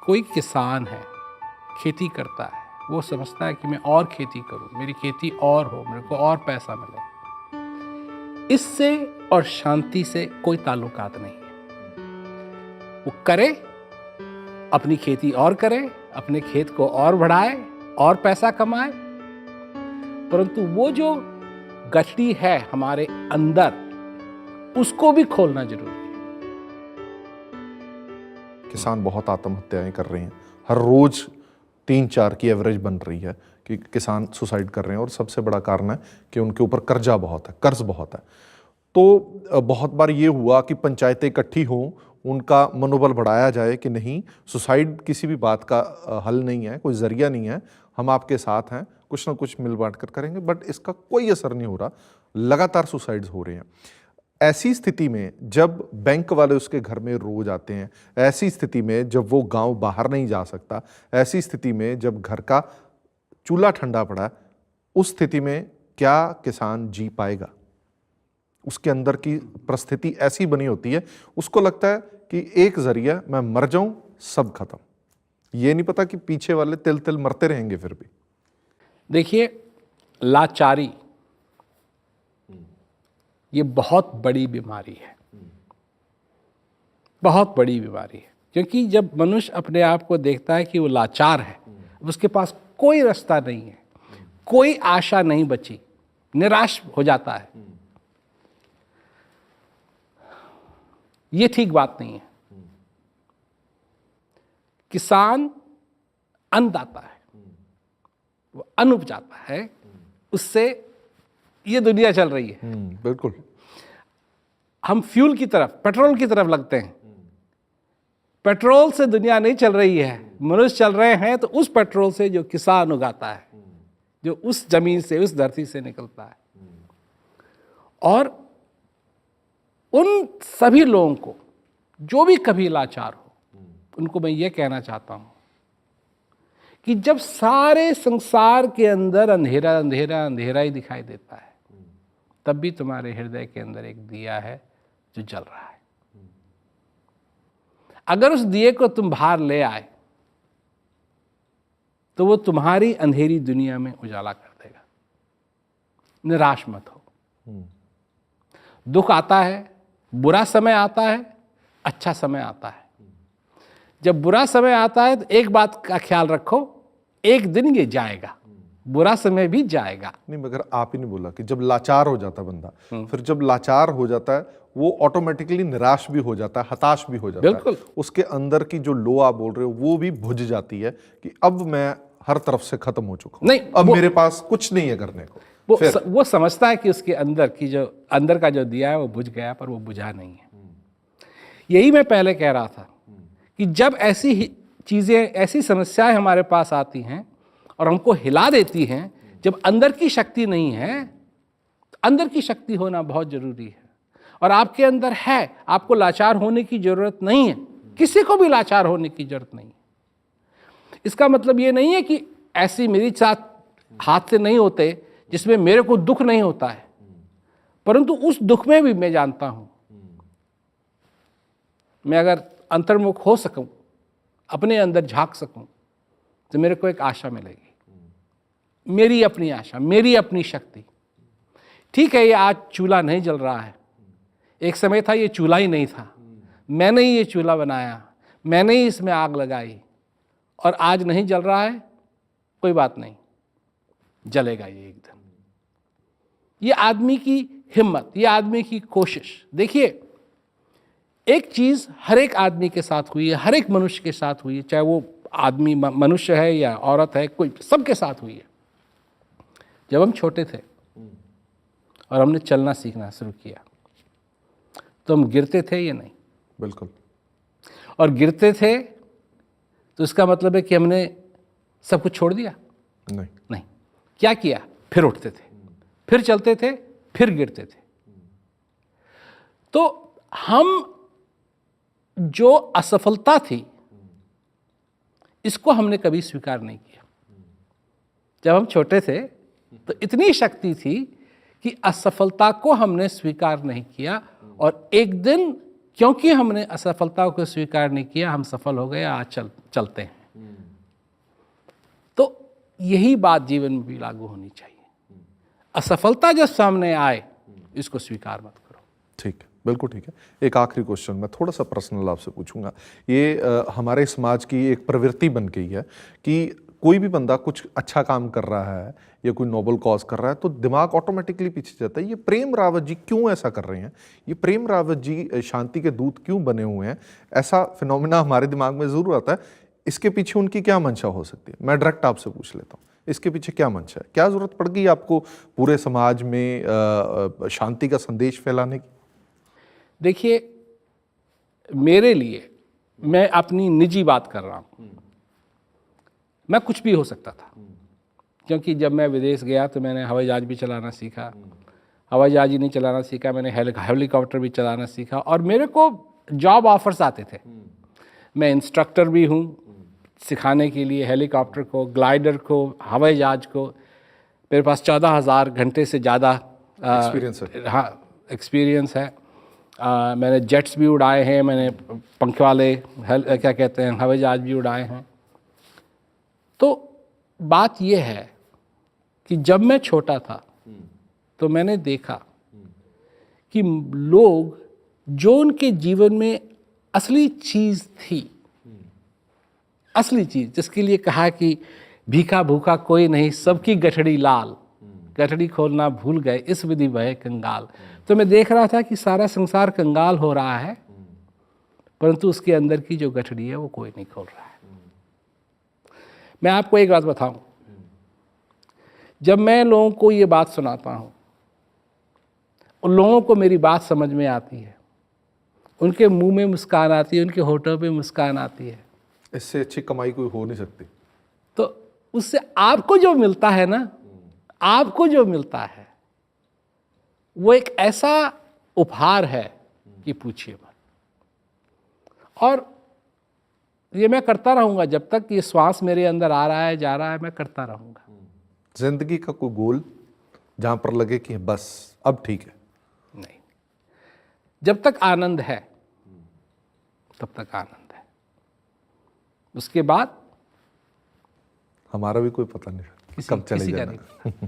कोई किसान है, खेती करता है, वो समझता है कि मैं और खेती करूं, मेरी खेती और हो, मेरे को और पैसा मिले, इससे और शांति से कोई ताल्लुकात नहीं है। वो करे, अपनी खेती और करे, अपने खेत को और बढ़ाए और पैसा कमाए, परंतु वो जो गठरी है हमारे अंदर, उसको भी खोलना जरूरी है। किसान बहुत आत्महत्याएं कर रहे हैं, हर रोज 3-4 की एवरेज बन रही है कि किसान सुसाइड कर रहे हैं, और सबसे बड़ा कारण है कि उनके ऊपर कर्जा बहुत है, कर्ज बहुत है। तो बहुत बार ये हुआ कि पंचायतें इकट्ठी हों, उनका मनोबल बढ़ाया जाए कि नहीं, सुसाइड किसी भी बात का हल नहीं है, कोई जरिया नहीं है, हम आपके साथ हैं, कुछ ना कुछ मिल बांट कर करेंगे, बट इसका कोई असर नहीं हो रहा, लगातार सुसाइड्स हो रहे हैं। ऐसी स्थिति में जब बैंक वाले उसके घर में रोज आते हैं, ऐसी स्थिति में जब वो गांव बाहर नहीं जा सकता, ऐसी स्थिति में जब घर का चूल्हा ठंडा पड़ा, उस स्थिति में क्या किसान जी पाएगा? उसके अंदर की परिस्थिति ऐसी बनी होती है, उसको लगता है कि एक जरिया, मैं मर जाऊं, सब खत्म। ये नहीं पता कि पीछे वाले तिल तिल मरते रहेंगे फिर भी। देखिए, लाचारी ये बहुत बड़ी बीमारी है, बहुत बड़ी बीमारी है। क्योंकि जब मनुष्य अपने आप को देखता है कि वो लाचार है, उसके पास कोई रास्ता नहीं है, कोई आशा नहीं बची, निराश हो जाता है, ये ठीक बात नहीं है। किसान अन्नदाता है, वो अन्न उपजाता है, उससे ये दुनिया चल रही है। बिल्कुल। हम फ्यूल की तरफ, पेट्रोल की तरफ लगते हैं, पेट्रोल से दुनिया नहीं चल रही है, मनुष्य चल रहे हैं तो उस पेट्रोल से जो किसान उगाता है, जो उस जमीन से, उस धरती से निकलता है। और उन सभी लोगों को जो भी कभी लाचार हो, उनको मैं ये कहना चाहता हूं कि जब सारे संसार के अंदर अंधेरा अंधेरा अंधेरा ही दिखाई देता है, तब भी तुम्हारे हृदय के अंदर एक दिया है जो जल रहा है। अगर उस दिए को तुम बाहर ले आए तो वो तुम्हारी अंधेरी दुनिया में उजाला कर देगा। निराश मत हो। दुख आता है, बुरा समय आता है, अच्छा समय आता है। जब बुरा समय आता है तो एक बात का ख्याल रखो, एक दिन ये जाएगा, बुरा समय भी जाएगा। नहीं, मगर आप ही ने बोला कि जब लाचार हो जाता बंदा, फिर जब लाचार हो जाता है वो ऑटोमेटिकली निराश भी हो जाता है, हताश भी हो जाता है। उसके अंदर की जो लो आप बोल रहे हो वो भी बुझ जाती है कि अब मैं हर तरफ से खत्म हो चुका हूं, नहीं, अब मेरे पास कुछ नहीं है करने को। वो समझता है कि उसके अंदर की जो अंदर का जो दिया है वो बुझ गया, पर वो बुझा नहीं है। यही मैं पहले कह रहा था कि जब ऐसी चीजें, ऐसी समस्याएं हमारे पास आती हैं और हमको हिला देती हैं, जब अंदर की शक्ति नहीं है, अंदर की शक्ति होना बहुत जरूरी है। और आपके अंदर है, आपको लाचार होने की जरूरत नहीं है, किसी को भी लाचार होने की जरूरत नहीं है। इसका मतलब ये नहीं है कि ऐसी मेरे साथ हादसे नहीं होते जिसमें मेरे को दुख नहीं होता है, परंतु उस दुख में भी मैं जानता हूं, मैं अगर अंतर्मुख हो सकूं, अपने अंदर झांक सकूं, तो मेरे को एक आशा मिलेगी, मेरी अपनी आशा, मेरी अपनी शक्ति। ठीक है, ये आज चूल्हा नहीं जल रहा है, एक समय था ये चूल्हा ही नहीं था, मैंने ही ये चूल्हा बनाया, मैंने ही इसमें आग लगाई, और आज नहीं जल रहा है, कोई बात नहीं, जलेगा ये एक दिन। ये आदमी की हिम्मत, ये आदमी की कोशिश। देखिए, एक चीज हर एक आदमी के साथ हुई है, हर एक मनुष्य के साथ हुई है, चाहे वो आदमी मनुष्य है या औरत है, कोई, सबके साथ हुई है। जब हम छोटे थे और हमने चलना सीखना शुरू किया तो हम गिरते थे या नहीं? बिल्कुल। और गिरते थे तो इसका मतलब है कि हमने सब कुछ छोड़ दिया? नहीं। क्या किया? फिर उठते थे, फिर चलते थे, फिर गिरते थे। तो हम जो असफलता थी, इसको हमने कभी स्वीकार नहीं किया। जब हम छोटे थे तो इतनी शक्ति थी कि असफलता को हमने स्वीकार नहीं किया, और एक दिन क्योंकि हमने असफलता को स्वीकार नहीं किया, हम सफल हो गए, आज चलते हैं। तो यही बात जीवन में भी लागू होनी चाहिए। असफलता जब सामने आए, इसको स्वीकार मत करो। ठीक है, बिल्कुल ठीक है। एक आखिरी क्वेश्चन मैं थोड़ा सा पर्सनल आपसे पूछूंगा। ये हमारे समाज की एक प्रवृत्ति बन गई है कि कोई भी बंदा कुछ अच्छा काम कर रहा है या कोई नोबल कॉज कर रहा है तो दिमाग ऑटोमेटिकली पीछे जाता है। ये प्रेम रावत जी क्यों ऐसा कर रहे हैं? ये प्रेम रावत जी शांति के दूत क्यों बने हुए हैं? ऐसा फिनोमिना हमारे दिमाग में जरूर आता है। इसके पीछे उनकी क्या मंशा हो सकती है? मैं डायरेक्ट आपसे पूछ लेता हूँ, इसके पीछे क्या मंशा है? क्या जरूरत पड़ गई आपको पूरे समाज में शांति का संदेश फैलाने की? देखिए, मेरे लिए, मैं अपनी निजी बात कर रहा हूँ, मैं कुछ भी हो सकता था। क्योंकि जब मैं विदेश गया तो मैंने हवाई जहाज भी चलाना सीखा। हवाई जहाज ही नहीं चलाना सीखा, मैंने हेलीकॉप्टर भी चलाना सीखा, और मेरे को जॉब ऑफर्स आते थे। मैं इंस्ट्रक्टर भी हूँ सिखाने के लिए, हेलीकॉप्टर को, ग्लाइडर को, हवाई जहाज को। मेरे पास 14,000 घंटे से ज़्यादा एक्सपीरियंस है। हाँ, एक्सपीरियंस है। मैंने जेट्स भी उड़ाए हैं, मैंने पंख वाले क्या कहते हैं, हवाई जहाज भी उड़ाए हैं। तो बात यह है कि जब मैं छोटा था तो मैंने देखा कि लोग, जो उनके जीवन में असली चीज़ थी, असली चीज़ जिसके लिए कहा कि भीखा भूखा कोई नहीं, सबकी गठड़ी लाल, गठड़ी खोलना भूल गए, इस विधि भय कंगाल। तो मैं देख रहा था कि सारा संसार कंगाल हो रहा है, परंतु उसके अंदर की जो गठड़ी है वो कोई नहीं खोल रहा है। मैं आपको एक बात बताऊं, जब मैं लोगों को ये बात सुनाता हूं, उन लोगों को मेरी बात समझ में आती है, उनके मुंह में मुस्कान आती है, उनके होठों पे मुस्कान आती है। इससे अच्छी कमाई कोई हो नहीं सकती। तो उससे आपको जो मिलता है ना, आपको जो मिलता है वो एक ऐसा उपहार है कि पूछिए मत। और ये मैं करता रहूंगा जब तक ये श्वास मेरे अंदर आ रहा है, जा रहा है, मैं करता रहूंगा। जिंदगी का कोई गोल जहां पर लगे कि बस अब ठीक है? नहीं, जब तक आनंद है तब तक आनंद है, उसके बाद हमारा भी कोई पता नहीं कब चले किसी का जाना। नहीं।